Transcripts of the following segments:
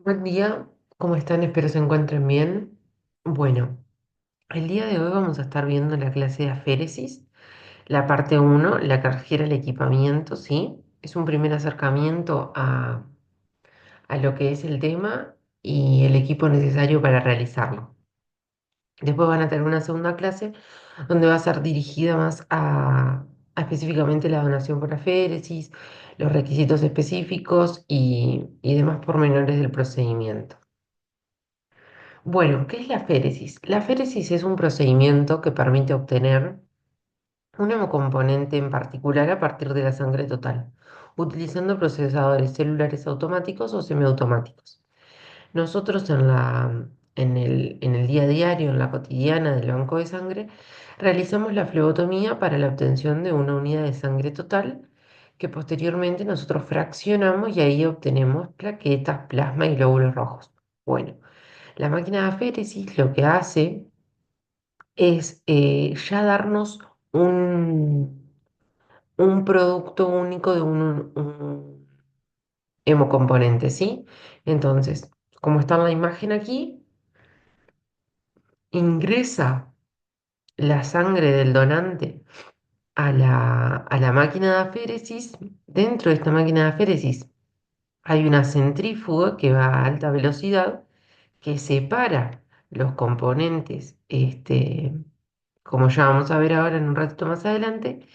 Buen día, ¿cómo están? Espero se encuentren bien. Bueno, el día de hoy vamos a estar viendo la clase de aféresis, la parte uno, la que refiere al equipamiento, ¿sí? Es un primer acercamiento a lo que es el tema y el equipo necesario para realizarlo. Después van a tener una segunda clase donde va a ser dirigida más a específicamente la donación por aféresis, los requisitos específicos y demás pormenores del procedimiento. Bueno, ¿qué es la féresis? La féresis es un procedimiento que permite obtener un hemocomponente en particular a partir de la sangre total, utilizando procesadores celulares automáticos o semiautomáticos. Nosotros en el día a diario, en la cotidiana del banco de sangre, realizamos la flebotomía para la obtención de una unidad de sangre total que posteriormente nosotros fraccionamos y ahí obtenemos plaquetas, plasma y glóbulos rojos. Bueno. La máquina de aféresis lo que hace es ya darnos un, un producto único de un hemocomponente, ¿sí? Entonces, como está en la imagen aquí, ingresa la sangre del donante a la máquina de aféresis. Dentro de esta máquina de aféresis hay una centrífuga que va a alta velocidad que separa los componentes, como ya vamos a ver ahora en un ratito más adelante,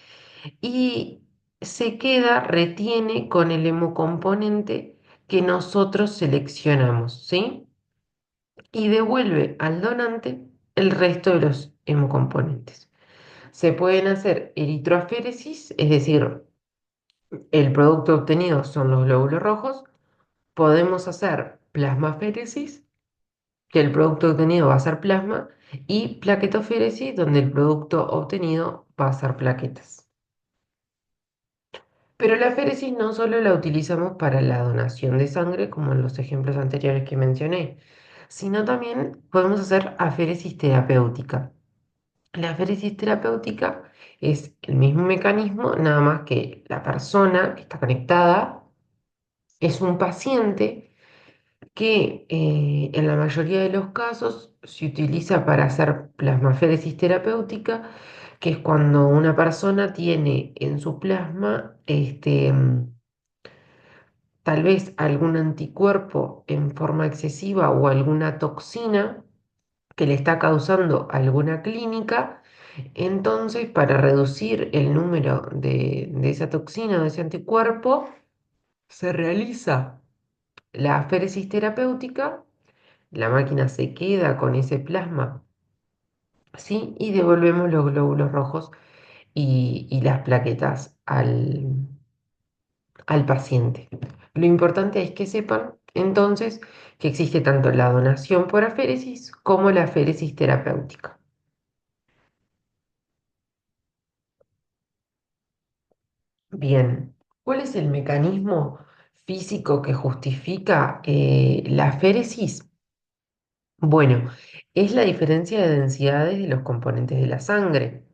y retiene con el hemocomponente que nosotros seleccionamos, ¿sí? Y devuelve al donante el resto de los hemocomponentes. Se pueden hacer eritroaféresis, es decir, el producto obtenido son los glóbulos rojos. Podemos hacer plasmaféresis, que el producto obtenido va a ser plasma, y plaquetoféresis, donde el producto obtenido va a ser plaquetas. Pero la féresis no solo la utilizamos para la donación de sangre, como en los ejemplos anteriores que mencioné, sino también podemos hacer aféresis terapéutica. La aféresis terapéutica es el mismo mecanismo, nada más que la persona que está conectada es un paciente que en la mayoría de los casos se utiliza para hacer plasmaféresis terapéutica, que es cuando una persona tiene en su plasma tal vez algún anticuerpo en forma excesiva o alguna toxina que le está causando alguna clínica. Entonces, para reducir el número de esa toxina o de ese anticuerpo, se realiza la aféresis terapéutica. La máquina se queda con ese plasma, ¿sí? Y devolvemos los glóbulos rojos y las plaquetas al paciente. Lo importante es que sepan entonces que existe tanto la donación por aféresis como la aféresis terapéutica. Bien, ¿cuál es el mecanismo físico que justifica la aféresis? Bueno, es la diferencia de densidades de los componentes de la sangre.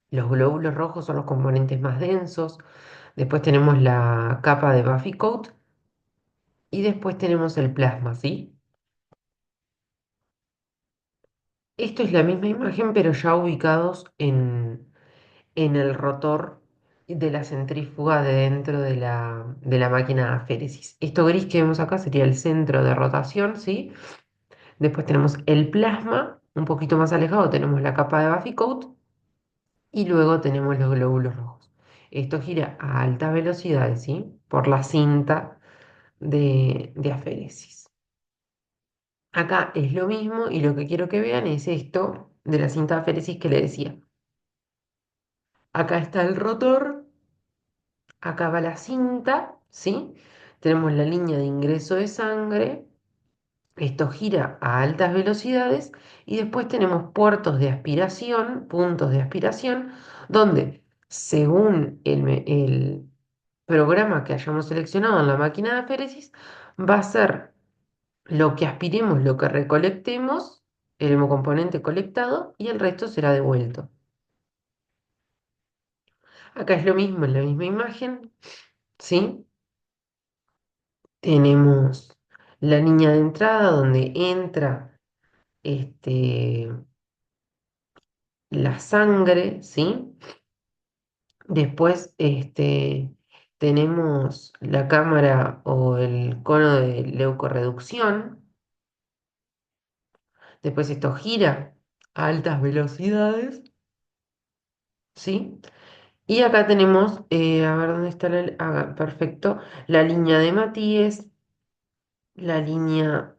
Los glóbulos rojos son los componentes más densos. Después tenemos la capa de Buffy coat y después tenemos el plasma, ¿sí? Esto es la misma imagen, pero ya ubicados en el rotor de la centrífuga de dentro de la máquina de aféresis. Esto gris que vemos acá sería el centro de rotación, ¿sí? Después tenemos el plasma, un poquito más alejado tenemos la capa de Buffy coat y luego tenemos los glóbulos rojos. Esto gira a altas velocidades, ¿sí? Por la cinta de aféresis. Acá es lo mismo y lo que quiero que vean es esto de la cinta de aféresis que le decía. Acá está el rotor, acá va la cinta, ¿sí? Tenemos la línea de ingreso de sangre, esto gira a altas velocidades y después tenemos puertos de aspiración, puntos de aspiración, donde según el programa que hayamos seleccionado en la máquina de aféresis, va a ser lo que aspiremos, lo que recolectemos, el hemocomponente colectado y el resto será devuelto. Acá es lo mismo en la misma imagen, ¿sí? Tenemos la línea de entrada donde entra este, la sangre, ¿sí? Después tenemos la cámara o el cono de leucorreducción. Después esto gira a altas velocidades, ¿sí? Y acá tenemos, a ver dónde está perfecto, la línea de Matías, la línea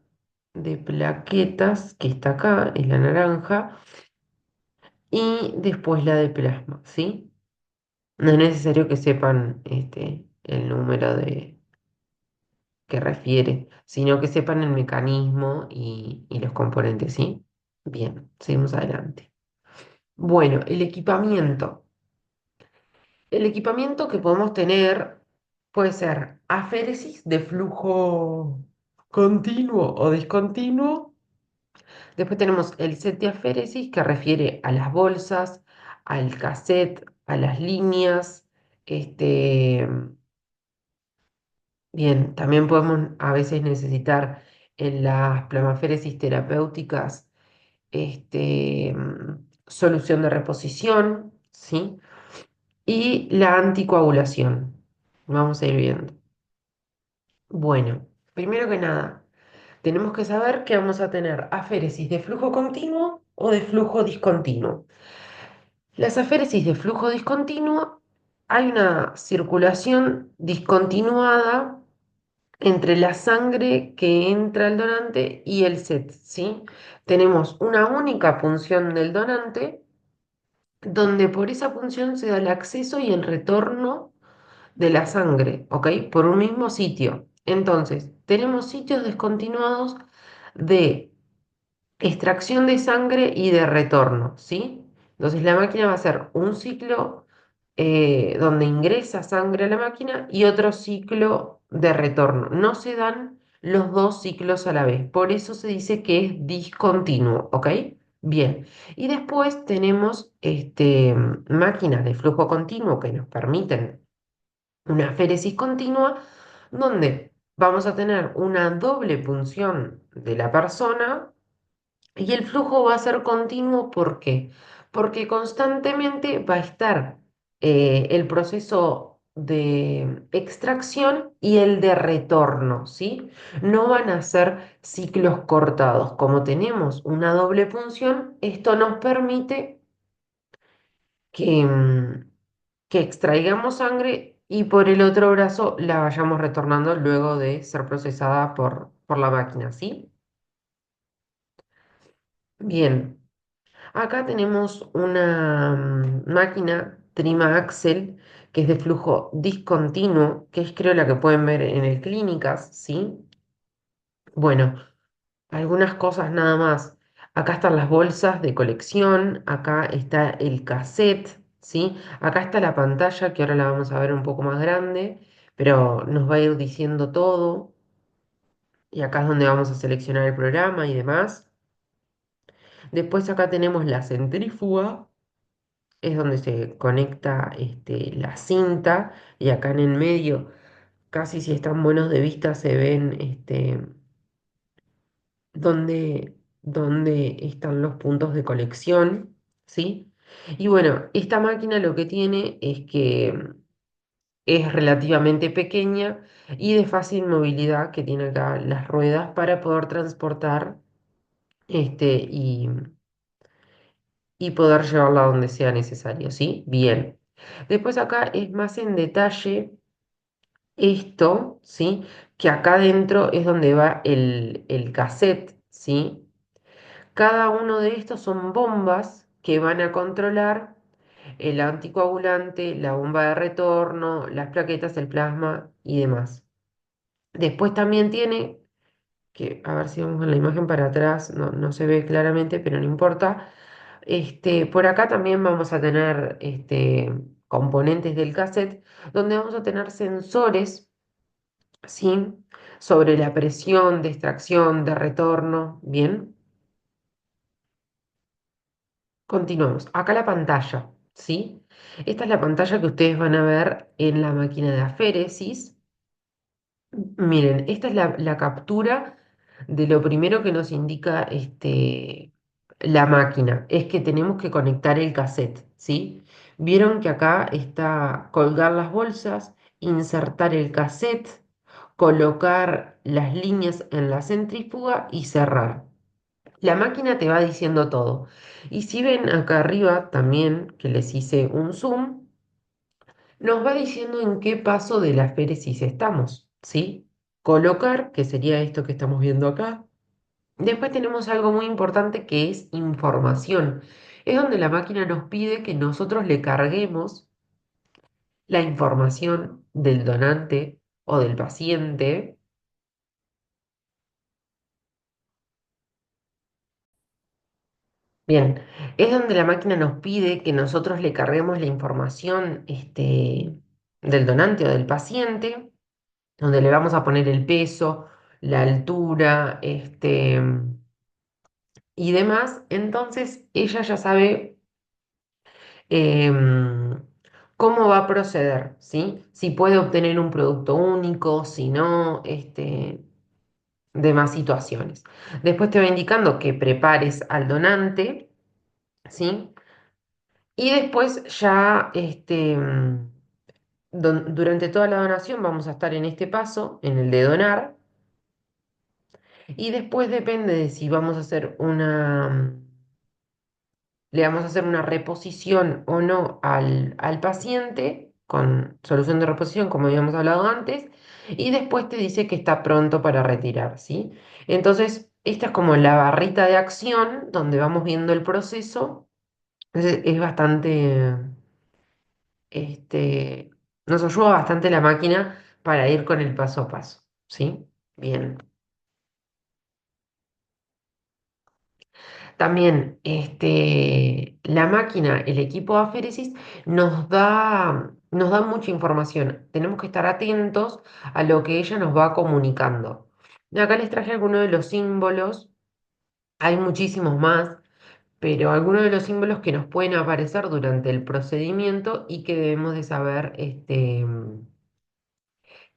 de plaquetas, que está acá, es la naranja, y después la de plasma, ¿sí? No es necesario que sepan el número que refiere, sino que sepan el mecanismo y los componentes, ¿sí? Bien, seguimos adelante. Bueno, el equipamiento. El equipamiento que podemos tener puede ser aféresis de flujo continuo o discontinuo. Después tenemos el set de aféresis que refiere a las bolsas, al cassette, a las líneas. Este, bien, también podemos a veces necesitar en las plasmaféresis terapéuticas solución de reposición, ¿sí? Y la anticoagulación. Vamos a ir viendo. Bueno, primero que nada, tenemos que saber que vamos a tener aféresis de flujo continuo o de flujo discontinuo. Las aféresis de flujo discontinuo, hay una circulación discontinuada entre la sangre que entra al donante y el set, ¿sí? Tenemos una única punción del donante, donde por esa punción se da el acceso y el retorno de la sangre, ¿ok? Por un mismo sitio. Entonces, tenemos sitios descontinuados de extracción de sangre y de retorno, ¿sí? Entonces, la máquina va a hacer un ciclo donde ingresa sangre a la máquina y otro ciclo de retorno. No se dan los dos ciclos a la vez, por eso se dice que es discontinuo, ¿ok? Bien, y después tenemos máquinas de flujo continuo que nos permiten una féresis continua, donde vamos a tener una doble punción de la persona y el flujo va a ser continuo. ¿Por qué? Porque constantemente va a estar el proceso de extracción y el de retorno, ¿sí? No van a ser ciclos cortados. Como tenemos una doble punción, esto nos permite que, que extraigamos sangre y por el otro brazo la vayamos retornando luego de ser procesada por la máquina, ¿sí? Bien, acá tenemos una máquina Trima Axel que es de flujo discontinuo, que es creo la que pueden ver en el Clínicas, ¿sí? Bueno, algunas cosas nada más. Acá están las bolsas de colección, acá está el cassette, ¿sí? Acá está la pantalla, que ahora la vamos a ver un poco más grande, pero nos va a ir diciendo todo. Y acá es donde vamos a seleccionar el programa y demás. Después acá tenemos la centrífuga, es donde se conecta la cinta. Y acá en el medio, casi si están buenos de vista, se ven dónde están los puntos de colección, ¿sí? Y bueno, esta máquina lo que tiene es que es relativamente pequeña y de fácil movilidad, que tiene acá las ruedas para poder transportar este, y, y poder llevarla donde sea necesario, ¿sí? Bien. Después acá es más en detalle esto, ¿sí? Que acá dentro es donde va el cassette, ¿sí? Cada uno de estos son bombas que van a controlar el anticoagulante, la bomba de retorno, las plaquetas, el plasma y demás. Después también tiene, que a ver si vamos en la imagen para atrás, no se ve claramente, pero no importa. Por acá también vamos a tener componentes del cassette, donde vamos a tener sensores, ¿sí? Sobre la presión de extracción, de retorno, ¿bien? Continuamos. Acá la pantalla, ¿sí? Esta es la pantalla que ustedes van a ver en la máquina de aféresis. Miren, esta es la captura de lo primero que nos indica la máquina. Es que tenemos que conectar el cassette, ¿sí? Vieron que acá está colgar las bolsas, insertar el cassette, colocar las líneas en la centrífuga y cerrar. La máquina te va diciendo todo. Y si ven acá arriba también, que les hice un zoom, nos va diciendo en qué paso de la féresis estamos, ¿sí? Colocar, que sería esto que estamos viendo acá. Después tenemos algo muy importante que es información. Es donde la máquina nos pide que nosotros le carguemos la información del donante o del paciente. Bien, es donde la máquina nos pide que nosotros le carguemos la información del donante o del paciente, donde le vamos a poner el peso, la altura, y demás. Entonces ella ya sabe em, cómo va a proceder, ¿sí? Si puede obtener un producto único, si no, demás situaciones. Después te va indicando que prepares al donante, ¿sí? Y después ya, durante toda la donación vamos a estar en este paso, en el de donar, y después depende de si vamos a hacer le vamos a hacer una reposición o no al paciente con solución de reposición, como habíamos hablado antes, y después te dice que está pronto para retirar, ¿sí? Entonces, esta es como la barrita de acción donde vamos viendo el proceso. Es bastante, este, nos ayuda bastante la máquina para ir con el paso a paso, ¿sí? Bien. También la máquina, el equipo de aféresis, nos da mucha información. Tenemos que estar atentos a lo que ella nos va comunicando. Y acá les traje algunos de los símbolos, hay muchísimos más, pero algunos de los símbolos que nos pueden aparecer durante el procedimiento y que debemos de saber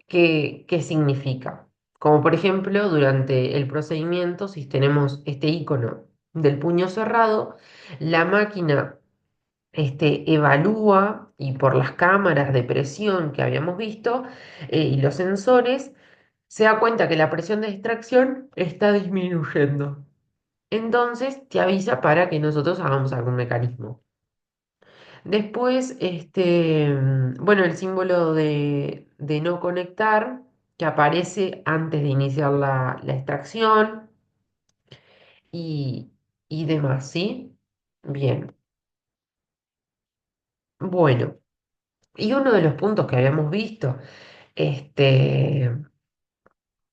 qué significa. Como por ejemplo, durante el procedimiento, si tenemos este icono del puño cerrado, la máquina evalúa y por las cámaras de presión que habíamos visto y los sensores, se da cuenta que la presión de extracción está disminuyendo. Entonces te avisa para que nosotros hagamos algún mecanismo. Después, bueno, el símbolo de no conectar que aparece antes de iniciar la extracción y, y demás, ¿sí? Bien, bueno, y uno de los puntos que habíamos visto este,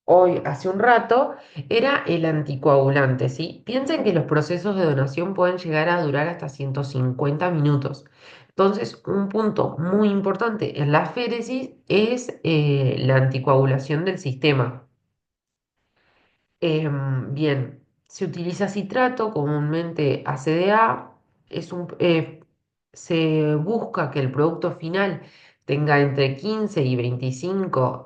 hoy, hace un rato, era el anticoagulante, ¿sí? Piensen que los procesos de donación pueden llegar a durar hasta 150 minutos. Entonces, un punto muy importante en la féresis es la anticoagulación del sistema. Bien, se utiliza citrato, comúnmente ACDA, se busca que el producto final tenga entre 15 y 25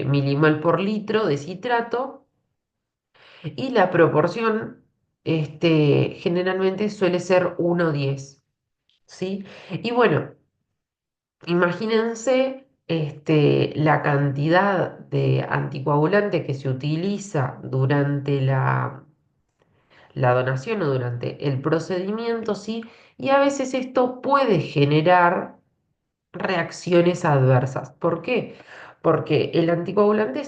milimol por litro de citrato y la proporción generalmente suele ser 1:10, ¿sí? Y bueno, imagínense la cantidad de anticoagulante que se utiliza durante la donación o durante el procedimiento, ¿sí? Y a veces esto puede generar reacciones adversas. ¿Por qué? Porque el anticoagulante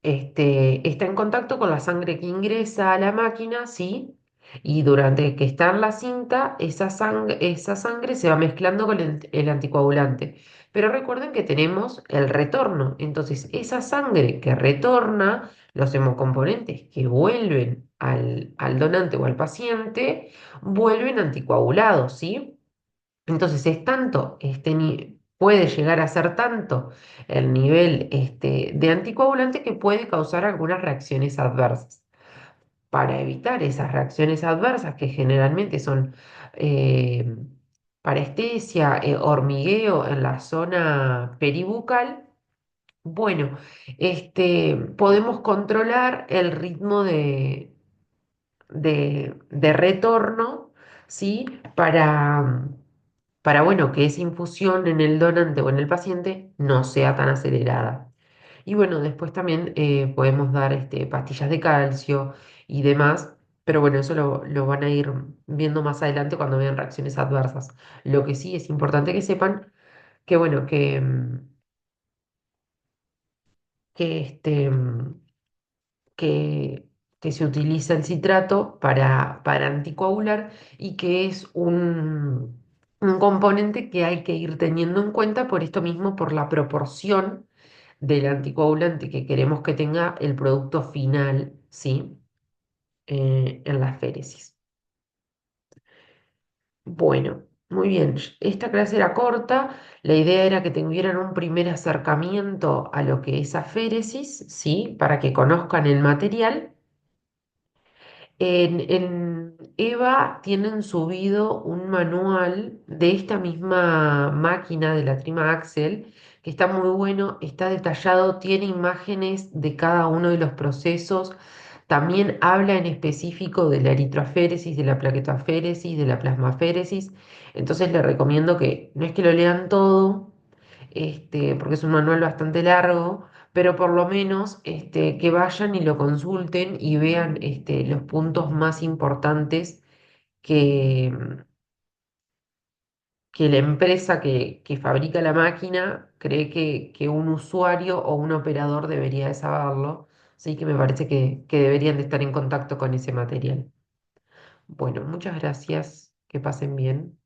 está en contacto con la sangre que ingresa a la máquina, ¿sí? Y durante que está en la cinta, esa sangre se va mezclando con el anticoagulante. Pero recuerden que tenemos el retorno. Entonces, esa sangre que retorna, los hemocomponentes que vuelven al donante o al paciente, vuelven anticoagulados, ¿sí? Entonces es tanto, puede llegar a ser tanto el nivel de anticoagulante que puede causar algunas reacciones adversas. Para evitar esas reacciones adversas, que generalmente son eh, parestesia, hormigueo en la zona peribucal, Bueno, podemos controlar el ritmo de retorno, ¿sí? Para, bueno, que esa infusión en el donante o en el paciente no sea tan acelerada. Y bueno, después también podemos dar pastillas de calcio y demás, pero bueno, eso lo van a ir viendo más adelante cuando vean reacciones adversas. Lo que sí es importante que sepan que, bueno, que, este, mm, que, que se utiliza el citrato para anticoagular y que es un componente que hay que ir teniendo en cuenta por esto mismo, por la proporción del anticoagulante que queremos que tenga el producto final, ¿sí? En la féresis. Bueno, muy bien. Esta clase era corta. La idea era que tuvieran un primer acercamiento a lo que es aféresis, ¿sí? Para que conozcan el material. En EVA tienen subido un manual de esta misma máquina de la Trima Axel, que está muy bueno, está detallado, tiene imágenes de cada uno de los procesos, también habla en específico de la eritroaféresis, de la plaquetoaféresis, de la plasmaféresis, entonces les recomiendo que no es que lo lean todo, porque es un manual bastante largo, pero por lo menos que vayan y lo consulten y vean los puntos más importantes que, que la empresa que fabrica la máquina cree que un usuario o un operador debería de saberlo. Así que me parece que deberían de estar en contacto con ese material. Bueno, muchas gracias. Que pasen bien.